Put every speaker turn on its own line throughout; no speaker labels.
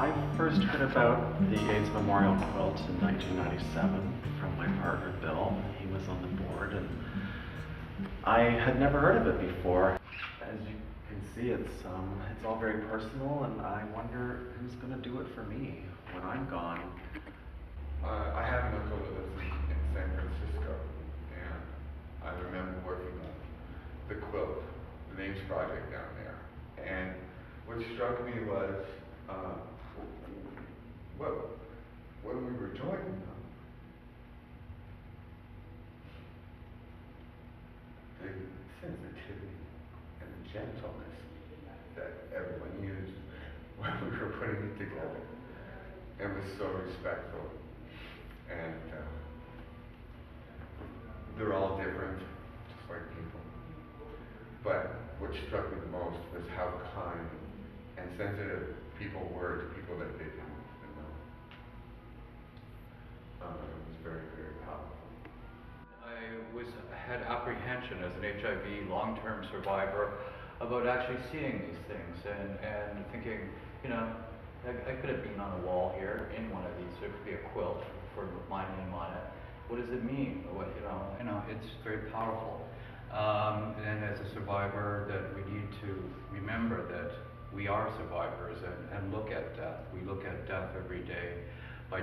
I first heard about the AIDS Memorial Quilt in 1997 from my partner Bill. He was on the board, and I had never heard of it before. As you can see, it's all very personal, and I wonder who's going to do it for me when I'm gone.
I have an uncle that lives in San Francisco, and I remember working on the quilt, the Names Project down there. And what struck me was when we were joining them, the sensitivity and the gentleness that everyone used when we were putting it together, and was so respectful. And they're all different, just like people. But what struck me the most was how kind and sensitive people were to people that they didn't even know. It was very, very powerful.
I had apprehension as an HIV long-term survivor about actually seeing these things and thinking, I could have been on a wall here in one of these. There could be a quilt for my name on it. What does it mean? It's very powerful. And as a survivor, that we need to remember that we are survivors and look at death. We look at death every day by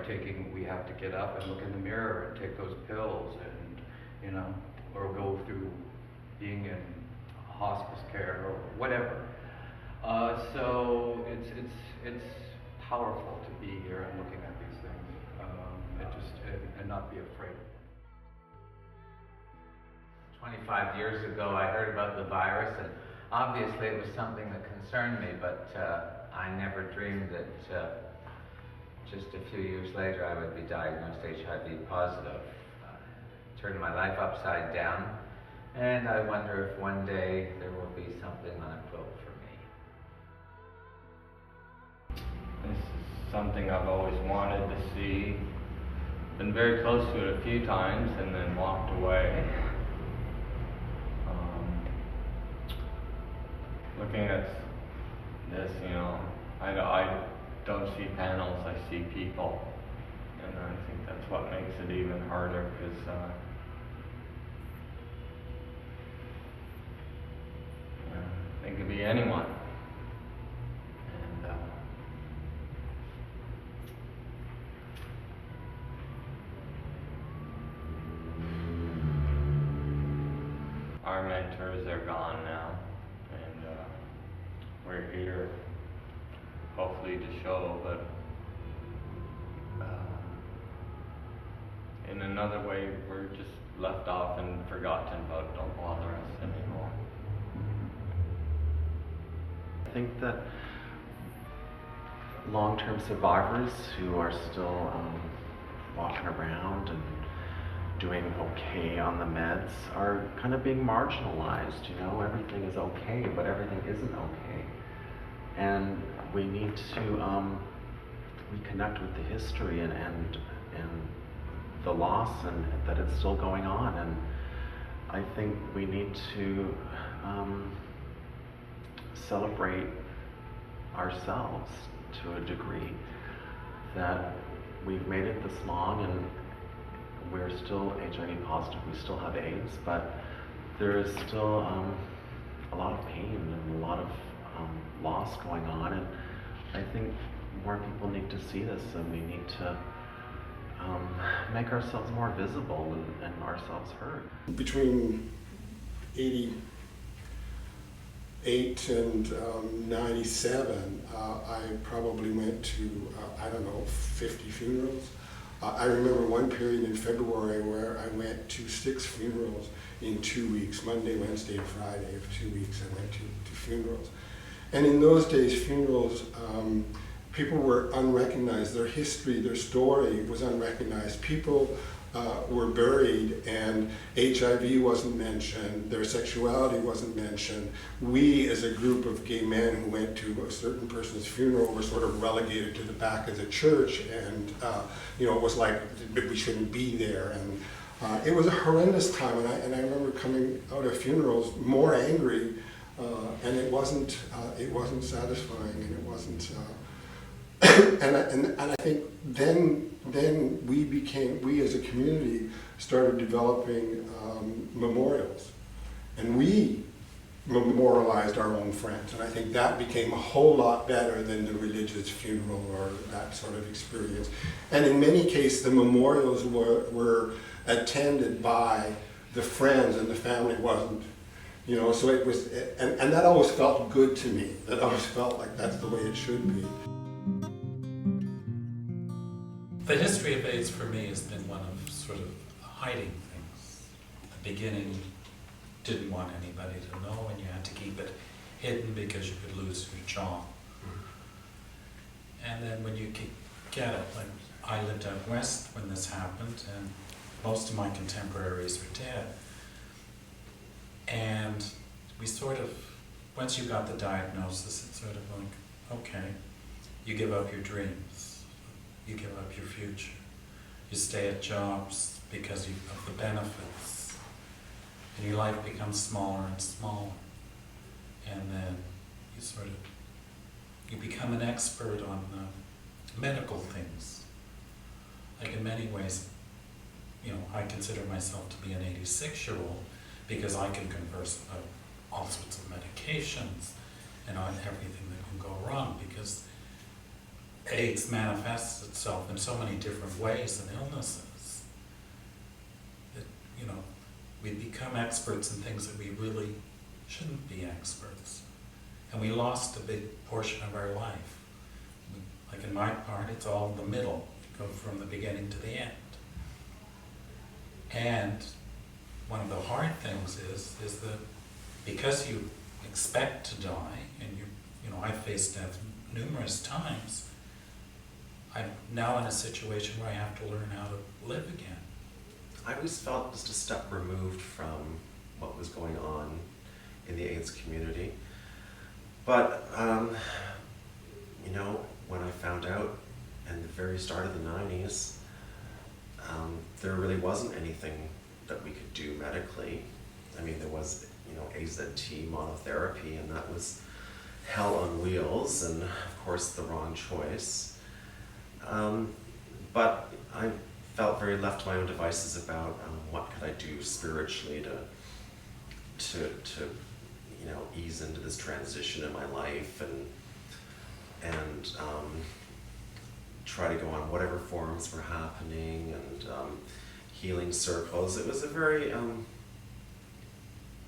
we have to get up and look in the mirror and take those pills and, or go through being in hospice care or whatever. So it's powerful to be here and looking at these things, and not be afraid.
25 years ago, I heard about the virus, and obviously it was something that concerned me, but I never dreamed that just a few years later I would be diagnosed HIV positive. Turned my life upside down, and I wonder if one day there will be something on a quilt for me.
This is something I've always wanted to see. Been very close to it a few times and then walked away. Looking at this, I don't see panels, I see people. And I think that's what makes it even harder, because it could be anyone. And our mentors are gone now, and we're here hopefully to show, but in another way we're just left off and forgotten about. Don't bother us anymore.
I think that long-term survivors who are still walking around and doing okay on the meds are kind of being marginalized. Everything is okay, but everything isn't okay. And we need to reconnect with the history and the loss and that it's still going on. And I think we need to celebrate ourselves to a degree, that we've made it this long and we're still HIV positive, we still have AIDS, but there is still a lot of pain and a lot of loss going on, and I think more people need to see this, and we need to make ourselves more visible and ourselves heard.
Between 88 and 97, I probably went to, 50 funerals. I remember one period in February where I went to 6 funerals in 2 weeks, Monday, Wednesday, and Friday of 2 weeks I went to funerals. And in those days, funerals, people were unrecognized. Their history, their story was unrecognized. People were buried and HIV wasn't mentioned, their sexuality wasn't mentioned. We, as a group of gay men who went to a certain person's funeral, were sort of relegated to the back of the church, and it was like we shouldn't be there. And it was a horrendous time, and I remember coming out of funerals more angry, and it wasn't satisfying, and it wasn't and I think then we as a community started developing memorials, and we memorialized our own friends, and I think that became a whole lot better than the religious funeral or that sort of experience. And in many cases, the memorials were attended by the friends, and the family wasn't. So it was, and that always felt good to me. That always felt like that's the way it should be.
The history of AIDS for me has been one of sort of hiding things. The beginning didn't want anybody to know, and you had to keep it hidden because you could lose your job. And then when you get it, like I lived out west when this happened, and most of my contemporaries were dead. And we sort of, once you got the diagnosis, it's sort of like, okay, you give up your dreams, you give up your future, you stay at jobs because of the benefits, and your life becomes smaller and smaller. And then you become an expert on medical things. Like in many ways, I consider myself to be an 86-year-old because I can converse about all sorts of medications and on everything that can go wrong, because AIDS manifests itself in so many different ways and illnesses that, we become experts in things that we really shouldn't be experts. And we lost a big portion of our life. Like in my part, it's all the middle. You go from the beginning to the end. And one of the hard things is that because you expect to die, and I faced death numerous times, I'm now in a situation where I have to learn how to live again.
I always felt just a step removed from what was going on in the AIDS community. But, when I found out in the very start of the 90s, there really wasn't anything that we could do medically. I mean, there was, AZT monotherapy, and that was hell on wheels, and of course the wrong choice. But I felt very left to my own devices about what could I do spiritually to ease into this transition in my life, and try to go on whatever forums were happening, and healing circles. It was a very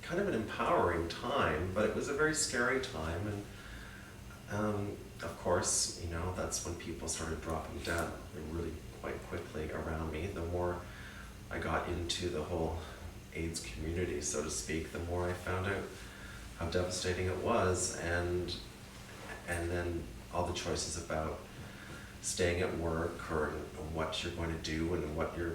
kind of an empowering time, but it was a very scary time, and of course, that's when people started dropping dead really quite quickly around me. The more I got into the whole AIDS community, so to speak, the more I found out how devastating it was, and then all the choices about staying at work, or what you're going to do, and what your